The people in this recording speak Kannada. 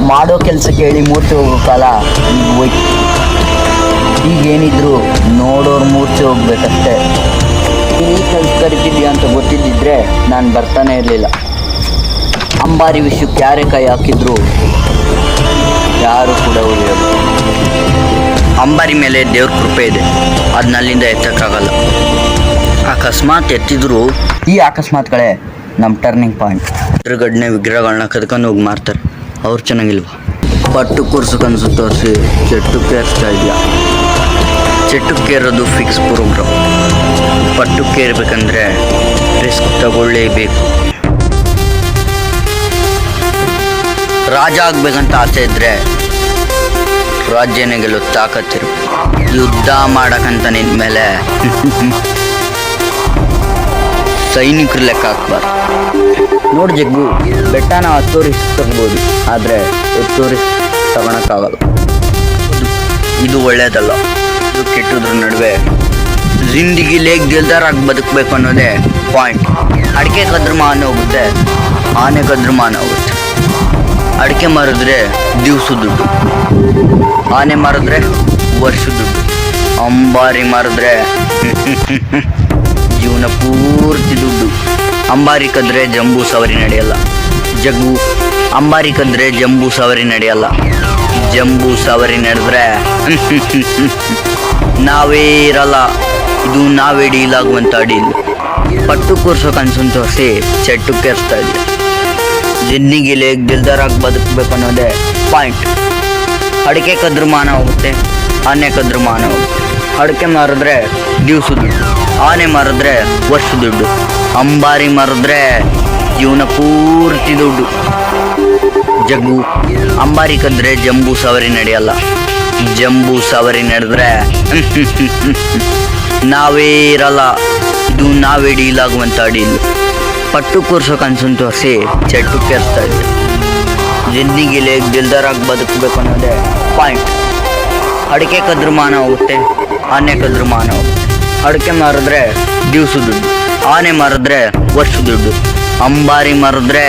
ಮಾಡೋ ಕೆಲಸ ಕೇಳಿ ಮೂರ್ಛೆ ಹೋಗೋ ಕಾಲ ಈಗ ಹೋಯ್ತು. ಈಗೇನಿದ್ರು ನೋಡೋರು ಮೂರ್ಛೆ ಹೋಗ್ಬೇಕಷ್ಟೇ. ನೀ ಕೆಲಸ ಕರಿತಿದ್ಯಾ ಅಂತ ಗೊತ್ತಿದ್ದಿದ್ರೆ ನಾನು ಬರ್ತಾನೆ ಇರಲಿಲ್ಲ. ಅಂಬಾರಿ ವಿಷಯಕ್ಕೆ ಯಾರೇ ಕೈ ಹಾಕಿದ್ರು ಯಾರು ಕೂಡ ಉಳಿಯೋದು. ಅಂಬಾರಿ ಮೇಲೆ ದೇವ್ರ ಕೃಪೆ ಇದೆ, ಅದನ್ನ ಅಲ್ಲಿಂದ ಎತ್ತಕ್ಕಾಗಲ್ಲ. ಅಕಸ್ಮಾತ್ ಎತ್ತಿದ್ರು ಈ ಅಕಸ್ಮಾತ್ಗಳೇ ನಮ್ಮ ಟರ್ನಿಂಗ್ ಪಾಯಿಂಟ್. ಎದುರುಗಡ್ನೆ ವಿಗ್ರಹಗಳನ್ನ ಕದ್ಕೊಂಡು ಹೋಗಿ ಮಾರ್ತಾರೆ, ಅವ್ರು ಚೆನ್ನಾಗಿಲ್ವಾ? ಪಟ್ಟು ಕೂರ್ಸಕ್ಕನ್ಸು ತೋರಿಸಿ ಚೆಟ್ಟಕ್ಕೆ ಏರಿಸ್ತಾ ಇದೆಯಾ? ಚೆಟ್ಟಕ್ಕೆ ಏರೋದು ಫಿಕ್ಸ್ ಪ್ರೋಗ್ರಾಮ್. ಪಟ್ಟಕ್ಕೆ ಏರ್ಬೇಕಂದ್ರೆ ರಿಸ್ಕ್ ತಗೊಳ್ಳೇಬೇಕು. ರಾಜ ಆಗ್ಬೇಕಂತ ಆಸೆ ಇದ್ರೆ ರಾಜ್ಯನೇ ಗೆಲ್ಲೋ ತಾಕತ್ತಿರು. ಯುದ್ಧ ಮಾಡಕ್ಕಂತ ನಿಂತ್ಮೇಲೆ ಸೈನಿಕರು ಲೆಕ್ಕ ಹಾಕ್ಬಾರ್ದು. ನೋಡಿ ಜಗ್ಗು, ಬೆಟ್ಟನ 10 ರಿಸ್ಕ್ ತಗೋಬೋದು, ಆದರೆ 10 ರಿಸ್ಕ್ ತಗೊಳಕ್ಕಾಗಲ್ಲ. ಇದು ಒಳ್ಳೇದಲ್ಲ, ಇದು ಕೆಟ್ಟದ್ರ ನಡುವೆ ಜಿಂದಗಿ ಲೇಕ್ ದಿಲ್ದಾರಾಗಿ ಬದುಕಬೇಕು ಅನ್ನೋದೇ ಪಾಯಿಂಟ್. ಅಡಿಕೆ ಕದ್ರ ಮಾನ ಹೋಗುತ್ತೆ, ಆನೆ ಕದ್ರ ಮಾನ ಹೋಗುತ್ತೆ. ಅಡಿಕೆ ಮಾರಿದ್ರೆ ದಿವಸ ದುಡ್ಡು, ಆನೆ ಮಾರಿದ್ರೆ ವರ್ಷ ದುಡ್ಡು, ಅಂಬಾರಿ ಮಾರಿದ್ರೆ ಜೀವನ ಪೂರ್ತಿ ದುಡ್ಡು. ಅಂಬಾರಿ ಕದ್ರೆ ಜಂಬೂ ಸವಾರಿ ನಡೆಯಲ್ಲ. ಜಗ್ಗು, ಅಂಬಾರಿ ಕದ್ರೆ ಜಂಬೂ ಸವಾರಿ ನಡೆಯಲ್ಲ. ಜಂಬೂ ಸವಾರಿ ನಡೆದ್ರೆ ನಾವೇ ಇರಲ್ಲ. ಇದು ನಾವೇ ಡೀಲ್ ಆಗುವಂಥ ಡೀಲ್. ಪಟ್ಟು ಕೂರ್ಸೋಕೆ ಅನ್ಸನ್ ತೋರಿಸಿ ಚೆಟ್ಟು ಕೇರಿಸ್ತಾ ಇದೆ. ಜಿಂದಗಿ ಲೇಕ್ ದಿಲ್ದಾರಾಗಿ ಬದುಕಬೇಕು ಅನ್ನೋದೇ ಪಾಯಿಂಟ್. ಅಡಿಕೆ ಕದ್ರು ಮಾನ ಹೋಗುತ್ತೆ, ಆನೆ ಕದ್ರು ಮಾನ ಹೋಗುತ್ತೆ. ಅಡಿಕೆ ಮಾರಿದ್ರೆ ದಿವಸ ದುಡ್ಡು, ಆನೆ ಮಾರಿದ್ರೆ ವರ್ಷ ದುಡ್ಡು, ಅಂಬಾರಿ ಮಾರಿದ್ರೆ ಜೀವನ ಪೂರ್ತಿ ದುಡ್ಡು. ಜಗ್ಗು, ಅಂಬಾರಿ ಕದ್ರೆ ಜಂಬೂ ಸವಾರಿ ನಡೆಯಲ್ಲ. ಜಂಬೂ ಸವಾರಿ ನಡೆದ್ರೆ ನಾವೇ ಇರಲ್ಲ. ಇದು ನಾವೇ ಡೀಲ್ ಆಗುವಂಥ ಡೀಲ್. ಪಟ್ಟು ಕೂರ್ಸೋಕೆ ಅನ್ಸನ್ ತೋರಿಸಿ ಚೆಟ್ಟು ಕೇರಿಸ್ತಾ ಇದೆ. ಜಿಂದಗಿ ಲೇಕ್ ದಿಲ್ದಾರಾಗಿ ಬದುಕಬೇಕು ಅನ್ನೋದೇ ಪಾಯಿಂಟ್. ಅಡಿಕೆ ಕದ್ರು ಮಾನ ಹೋಗುತ್ತೆ, ಆನೆ ಕದ್ರು ಮಾನ ಹೋಗುತ್ತೆ. ಅಡಿಕೆ ಮಾರಿದ್ರೆ ದಿವಸ ದುಡ್ಡು, ಆನೆ ಮಾರಿದ್ರೆ ವರ್ಷ ದುಡ್ಡು, ಅಂಬಾರಿ ಮಾರಿದ್ರೆ